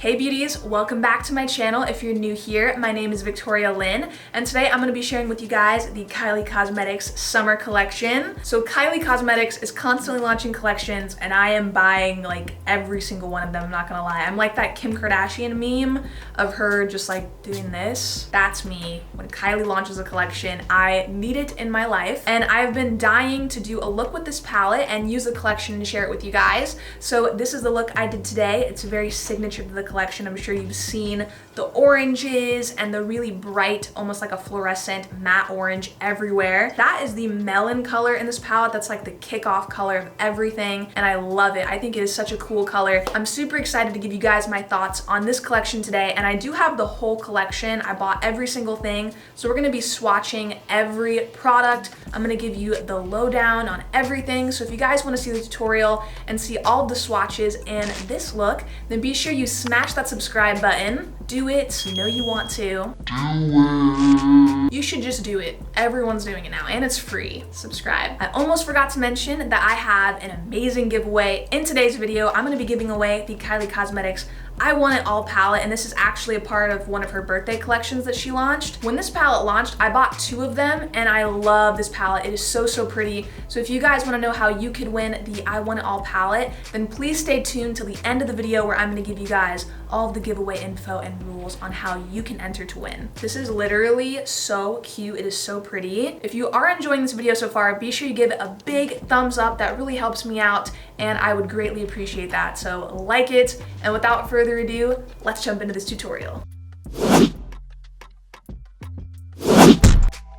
Hey beauties, welcome back to my channel. If you're new here, my name is Victoria Lyn, and today I'm going to be sharing with you guys the Kylie Cosmetics summer collection. So Kylie Cosmetics is constantly launching collections, and I am buying like every single one of them, I'm not gonna lie. I'm like that Kim Kardashian meme of her just like doing this. That's me. When Kylie launches a collection, I need it in my life, and I've been dying to do a look with this palette and use the collection and share it with you guys. So this is the look I did today. It's very signature to the collection. I'm sure you've seen the oranges and the really bright, almost like a fluorescent matte orange everywhere. That is the melon color in this palette. That's like the kickoff color of everything, and I love it. I think it is such a cool color. I'm super excited to give you guys my thoughts on this collection today, and I do have the whole collection. I bought every single thing, so we're gonna be swatching every product. I'm gonna give you the lowdown on everything, so if you guys wanna see the tutorial and see all of the swatches and this look, then be sure you smash that subscribe button. Do it, you know you want to. You should just do it. Everyone's doing it now, and it's free. Subscribe. I almost forgot to mention that I have an amazing giveaway in today's video. I'm gonna be giving away the Kylie Cosmetics I Want It All palette, and this is actually a part of one of her birthday collections that she launched. When this palette launched, I bought 2 of them, and I love this palette. It is so, so pretty. So if you guys wanna know how you could win the I Want It All palette, then please stay tuned till the end of the video where I'm gonna give you guys all of the giveaway info and rules on how you can enter to win. This is literally so cute. It is so pretty. If you are enjoying this video so far, be sure you give it a big thumbs up. That really helps me out, and I would greatly appreciate that. So like it, and without further ado, let's jump into this tutorial.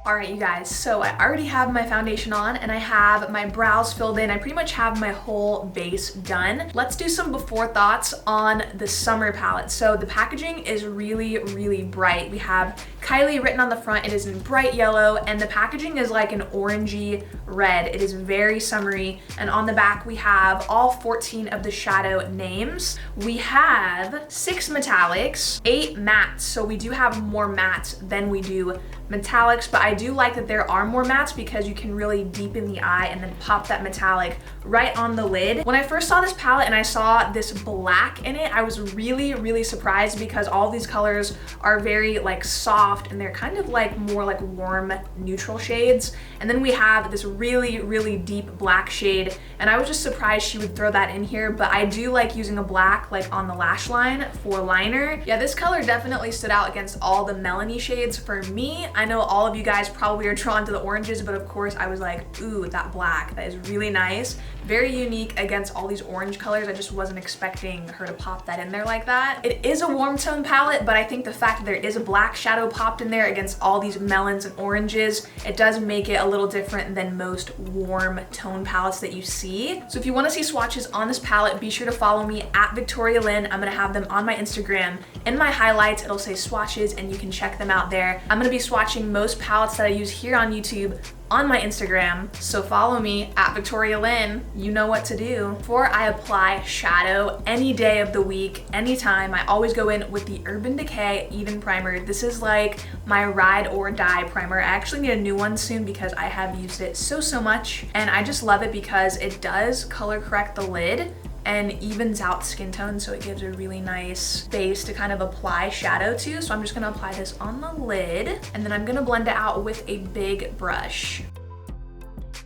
All right, you guys, so I already have my foundation on and I have my brows filled in. I pretty much have my whole base done. Let's do some before thoughts on the summer palette. So the packaging is really, really bright. We have Kylie written on the front. It is in bright yellow, and the packaging is like an orangey red. It is very summery, and on the back we have all 14 of the shadow names. We have 6 metallics, 8 mattes, so we do have more mattes than we do metallics, but I do like that there are more mattes because you can really deepen the eye and then pop that metallic right on the lid. When I first saw this palette and I saw this black in it, I was really, really surprised because all these colors are very like soft, and they're kind of like more like warm neutral shades. And then we have this really, really deep black shade, and I was just surprised she would throw that in here, but I do like using a black like on the lash line for liner. Yeah, this color definitely stood out against all the melony shades for me. I know all of you guys probably are drawn to the oranges, but of course I was like, ooh, that black, that is really nice. Very unique against all these orange colors. I just wasn't expecting her to pop that in there like that. It is a warm tone palette, but I think the fact that there is a black shadow popped in there against all these melons and oranges, it does make it a little different than most warm tone palettes that you see. So if you want to see swatches on this palette, be sure to follow me at Victoria Lyn. I'm gonna have them on my Instagram. In my highlights, it'll say swatches, and you can check them out there. I'm gonna be swatching most palettes that I use here on YouTube on my Instagram, so follow me at Victoria Lyn. You know what to do. Before I apply shadow any day of the week, anytime, I always go in with the Urban Decay Even Primer. This is like my ride or die primer. I actually need a new one soon because I have used it so much, and I just love it because it does color correct the lid and evens out skin tone, so it gives a really nice base to kind of apply shadow to. So I'm just gonna apply this on the lid, and then I'm gonna blend it out with a big brush.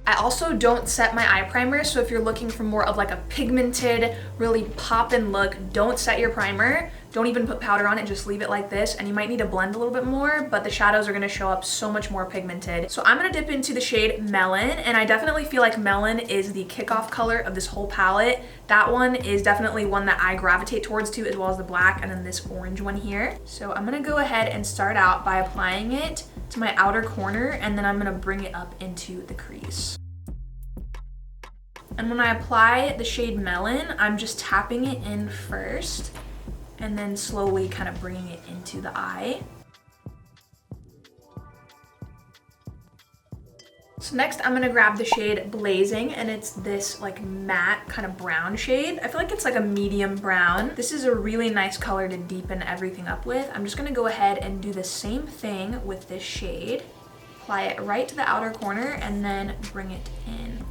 I also don't set my eye primer, so if you're looking for more of like a pigmented, really pop-in look, don't set your primer. Don't even put powder on it, just leave it like this, and you might need to blend a little bit more, but the shadows are gonna show up so much more pigmented. So I'm gonna dip into the shade Melon, and I definitely feel like Melon is the kickoff color of this whole palette. That one is definitely one that I gravitate towards too, as well as the black, and then this orange one here. So I'm gonna go ahead and start out by applying it to my outer corner, and then I'm gonna bring it up into the crease. And when I apply the shade Melon, I'm just tapping it in first, and then slowly kind of bringing it into the eye. So next I'm gonna grab the shade Blazing, and it's this like matte kind of brown shade. I feel like it's like a medium brown. This is a really nice color to deepen everything up with. I'm just gonna go ahead and do the same thing with this shade. Apply it right to the outer corner and then bring it in.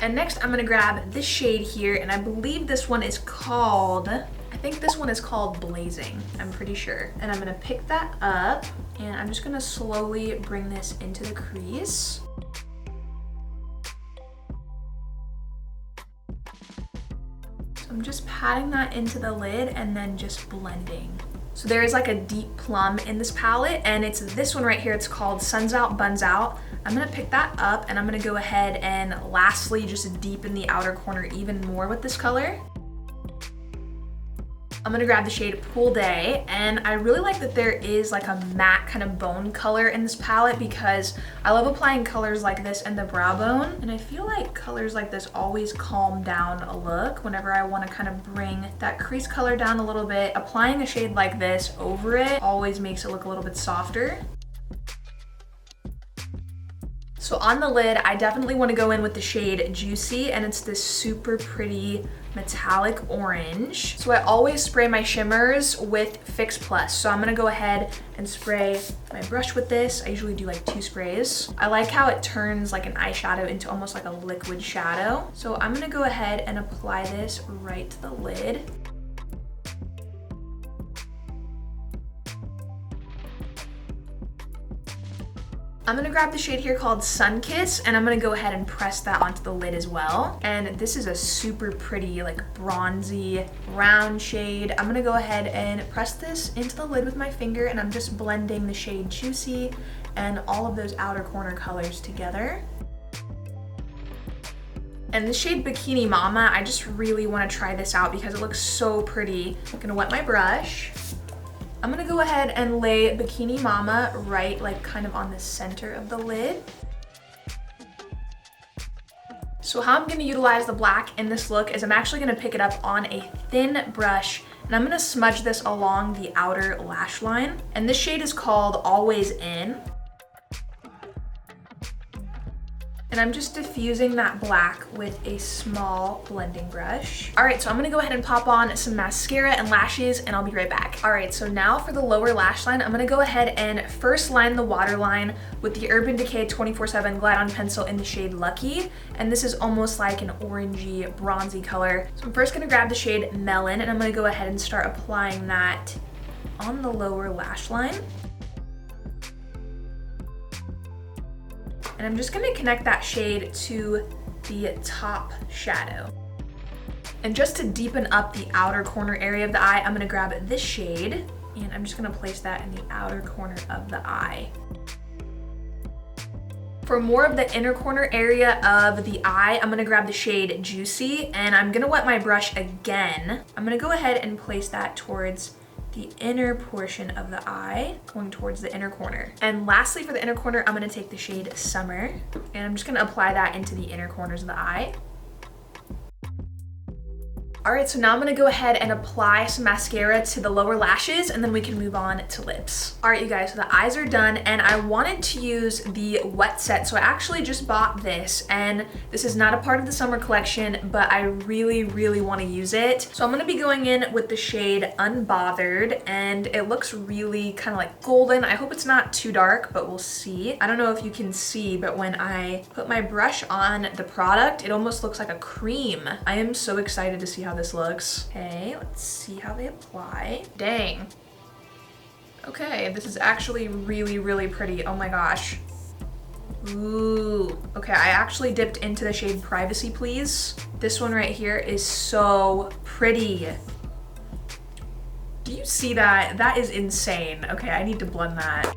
And next I'm gonna grab this shade here, and I believe this one is called, I think this one is called Blazing, I'm pretty sure. And I'm gonna pick that up, and I'm just gonna slowly bring this into the crease. So I'm just patting that into the lid and then just blending. So there is like a deep plum in this palette, and it's this one right here. It's called Suns Out, Buns Out. I'm gonna pick that up, and I'm gonna go ahead and lastly just deepen the outer corner even more with this color. I'm gonna grab the shade Pool Day, and I really like that there is like a matte kind of bone color in this palette, because I love applying colors like this in the brow bone, and I feel like colors like this always calm down a look whenever I wanna kind of bring that crease color down a little bit. Applying a shade like this over it always makes it look a little bit softer. So on the lid, I definitely want to go in with the shade Juicy, and it's this super pretty metallic orange. So I always spray my shimmers with Fix Plus. So I'm gonna go ahead and spray my brush with this. I usually do like 2 sprays. I like how it turns like an eyeshadow into almost like a liquid shadow. So I'm gonna go ahead and apply this right to the lid. I'm gonna grab the shade here called Sunkiss, and I'm gonna go ahead and press that onto the lid as well. And this is a super pretty, like bronzy, round shade. I'm gonna go ahead and press this into the lid with my finger, and I'm just blending the shade Juicy and all of those outer corner colors together. And the shade Bikini Mama, I just really wanna try this out because it looks so pretty. I'm gonna wet my brush. I'm gonna go ahead and lay Bikini Mama right like kind of on the center of the lid. So how I'm gonna utilize the black in this look is I'm actually gonna pick it up on a thin brush, and I'm gonna smudge this along the outer lash line. And this shade is called Always In. And I'm just diffusing that black with a small blending brush. All right, so I'm gonna go ahead and pop on some mascara and lashes, and I'll be right back. All right, so now for the lower lash line, I'm gonna go ahead and first line the waterline with the Urban Decay 24/7 Glide On Pencil in the shade Lucky. And this is almost like an orangey, bronzy color. So I'm first gonna grab the shade Melon, and I'm gonna go ahead and start applying that on the lower lash line. And I'm just gonna connect that shade to the top shadow. And just to deepen up the outer corner area of the eye, I'm gonna grab this shade, and I'm just gonna place that in the outer corner of the eye. For more of the inner corner area of the eye, I'm gonna grab the shade Juicy, and I'm gonna wet my brush again. I'm gonna go ahead and place that towards the inner portion of the eye, going towards the inner corner. And lastly, for the inner corner, I'm gonna take the shade Summer, and I'm just gonna apply that into the inner corners of the eye. All right, so now I'm gonna go ahead and apply some mascara to the lower lashes, and then we can move on to lips. All right, you guys, so the eyes are done, and I wanted to use the wet set, so I actually just bought this, and this is not a part of the summer collection, but I really, really wanna use it. So I'm gonna be going in with the shade Unbothered, and it looks really kind of like golden. I hope it's not too dark, but we'll see. I don't know if you can see, but when I put my brush on the product, it almost looks like a cream. I am so excited to see how this looks. Okay, let's see how they apply. Dang. Okay, this is actually really, really pretty. Oh my gosh. Ooh. Okay, I actually dipped into the shade Privacy Please. This one right here is so pretty. Do you see that? That is insane. Okay, I need to blend that.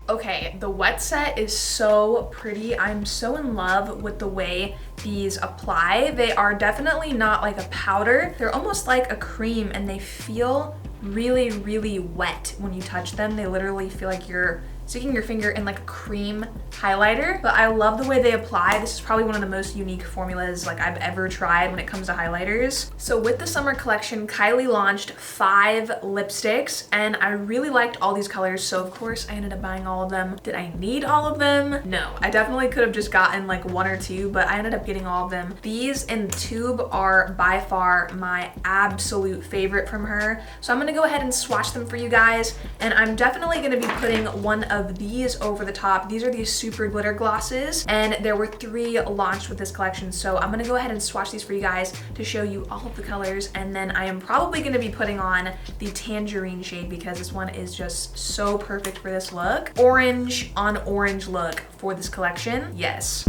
Okay, the wet set is so pretty. I'm so in love with the way these apply. They are definitely not like a powder. They're almost like a cream, and they feel really, really wet when you touch them. They literally feel like you're sticking your finger in like a cream highlighter, but I love the way they apply. This is probably one of the most unique formulas like I've ever tried when it comes to highlighters. So with the summer collection, Kylie launched 5 lipsticks, and I really liked all these colors, so of course I ended up buying all of them. Did I need all of them? No, I definitely could have just gotten like 1 or 2, but I ended up getting all of them. These in the tube are by far my absolute favorite from her, so I'm gonna go ahead and swatch them for you guys, and I'm definitely gonna be putting one of of these over the top. These are these super glitter glosses, and there were 3 launched with this collection. So I'm gonna go ahead and swatch these for you guys to show you all of the colors, and then I am probably gonna be putting on the tangerine shade because this one is just so perfect for this look. Orange on orange look for this collection. Yes.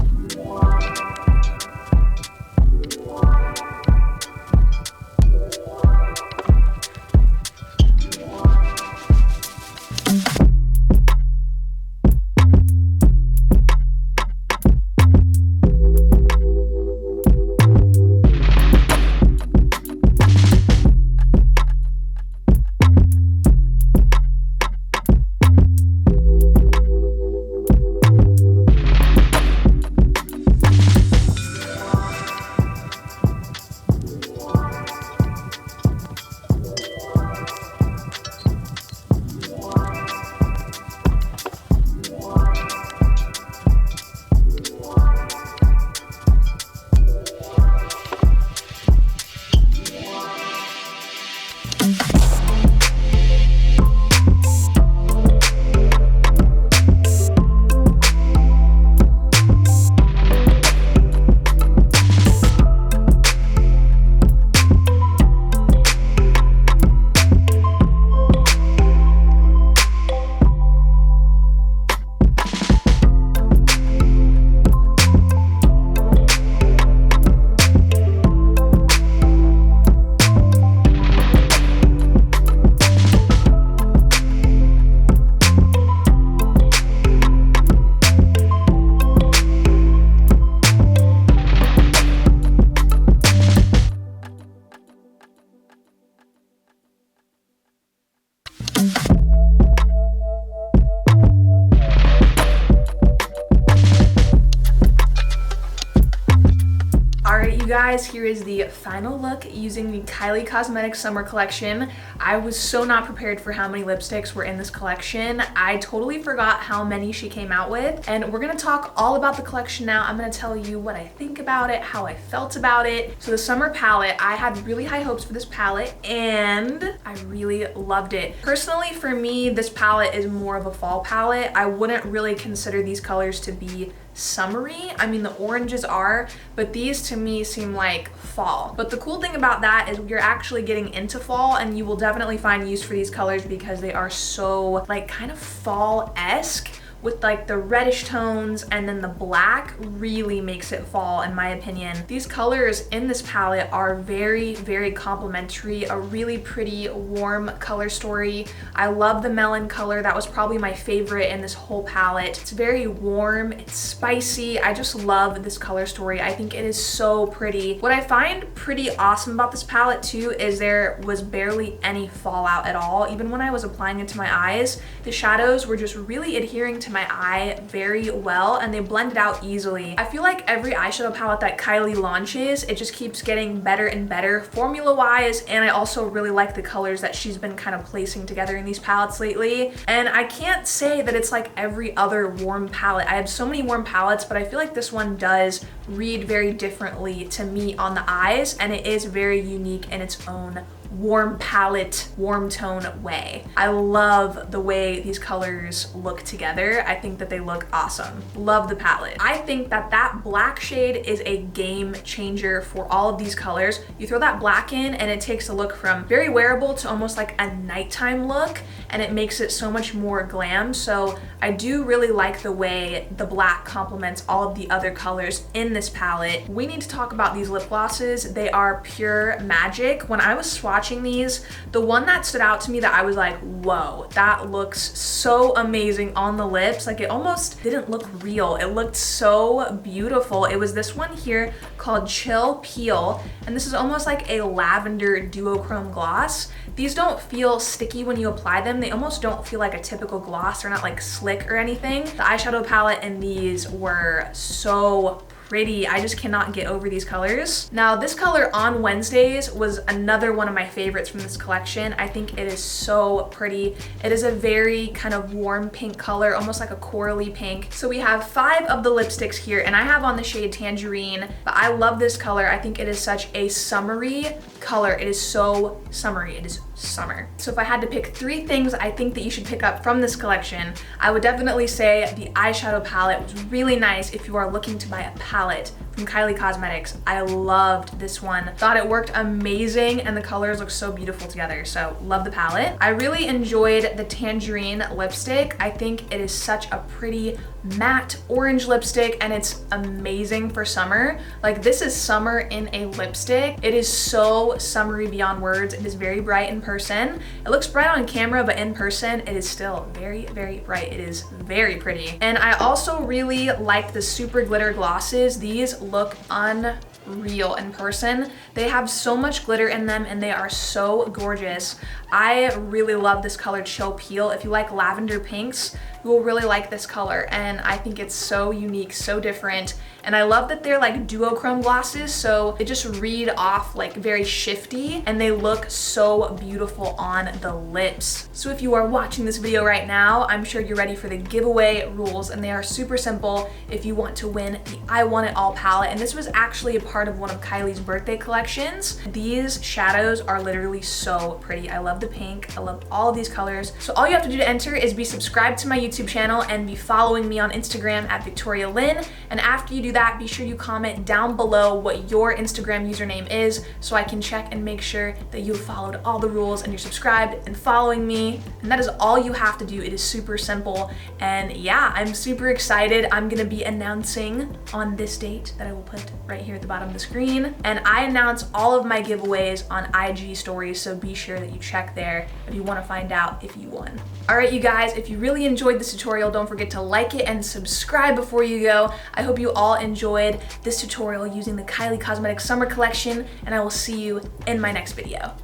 Guys, here is the final look using the Kylie Cosmetics summer collection. I was so not prepared for how many lipsticks were in this collection. I totally forgot how many she came out with, and we're gonna talk all about the collection now. I'm gonna tell you what I think about it, how I felt about it. So the summer palette, I had really high hopes for this palette and I really loved it. Personally, for me, this palette is more of a fall palette. I wouldn't really consider these colors to be summery. I mean, the oranges are, but these to me seem like fall. But the cool thing about that is you're actually getting into fall, and you will definitely find use for these colors because they are so like kind of fall-esque, with like the reddish tones, and then the black really makes it fall in my opinion. These colors in this palette are very, very complimentary, a really pretty warm color story. I love the melon color. That was probably my favorite in this whole palette. It's very warm, it's spicy. I just love this color story. I think it is so pretty. What I find pretty awesome about this palette too is there was barely any fallout at all. Even when I was applying it to my eyes, the shadows were just really adhering to my eye very well, and they blended out easily. I feel like every eyeshadow palette that Kylie launches, it just keeps getting better and better formula wise, and I also really like the colors that she's been kind of placing together in these palettes lately. And I can't say that it's like every other warm palette. I have so many warm palettes, but I feel like this one does read very differently to me on the eyes, and it is very unique in its own warm palette, warm tone way. I love the way these colors look together. I think that they look awesome. Love the palette. I think that that black shade is a game changer for all of these colors. You throw that black in and it takes a look from very wearable to almost like a nighttime look, and it makes it so much more glam. So I do really like the way the black complements all of the other colors in this palette. We need to talk about these lip glosses. They are pure magic. When I was swatching these, the one that stood out to me that I was like, whoa, that looks so amazing on the lips. Like it almost didn't look real. It looked so beautiful. It was this one here called Chill Peel, and this is almost like a lavender duochrome gloss. These don't feel sticky when you apply them. They almost don't feel like a typical gloss. They're not like slick or anything. The eyeshadow palette in these were so pretty. I just cannot get over these colors. Now this color On Wednesdays was another one of my favorites from this collection. I think it is so pretty. It is a very kind of warm pink color, almost like a corally pink. So we have 5 of the lipsticks here, and I have on the shade Tangerine, but I love this color. I think it is such a summery color. It is so summery. It is summer. So if I had to pick 3 things I think that you should pick up from this collection, I would definitely say the eyeshadow palette was really nice if you are looking to buy a palette from Kylie Cosmetics. I loved this one. Thought it worked amazing and the colors look so beautiful together. So love the palette. I really enjoyed the tangerine lipstick. I think it is such a pretty matte orange lipstick and it's amazing for summer. Like, this is summer in a lipstick. It is so summery beyond words. It is very bright in person. It looks bright on camera, but in person it is still very, very bright. It is very pretty. And I also really liked the super glitter glosses. These look unreal in person. They have so much glitter in them and they are so gorgeous. I really love this color Chill Peel. If you like lavender pinks, you will really like this color, and I think it's so unique, so different. And I love that they're like duochrome glosses, so they just read off like very shifty and they look so beautiful on the lips. So if you are watching this video right now, I'm sure you're ready for the giveaway rules, and they are super simple if you want to win the I Want It All palette. And this was actually a part of one of Kylie's birthday collections. These shadows are literally so pretty. I love the pink. I love all of these colors. So all you have to do to enter is be subscribed to my YouTube channel and be following me on Instagram at VictoriaLyn. And after you do that, be sure you comment down below what your Instagram username is so I can check and make sure that you followed all the rules and you're subscribed and following me. And that is all you have to do. It is super simple. And yeah, I'm super excited. I'm gonna be announcing on this date that I will put right here at the bottom of the screen. And I announce all of my giveaways on IG stories, so be sure that you check there if you wanna find out if you won. All right, you guys, if you really enjoyed this tutorial, don't forget to like it and subscribe before you go. I hope you all enjoyed this tutorial using the Kylie Cosmetics Summer Collection, and I will see you in my next video.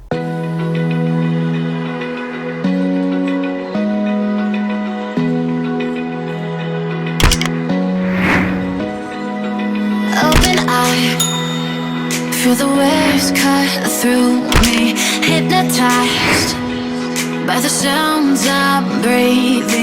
Open eye, feel the waves cut through me, hypnotized by the sounds I'm breathing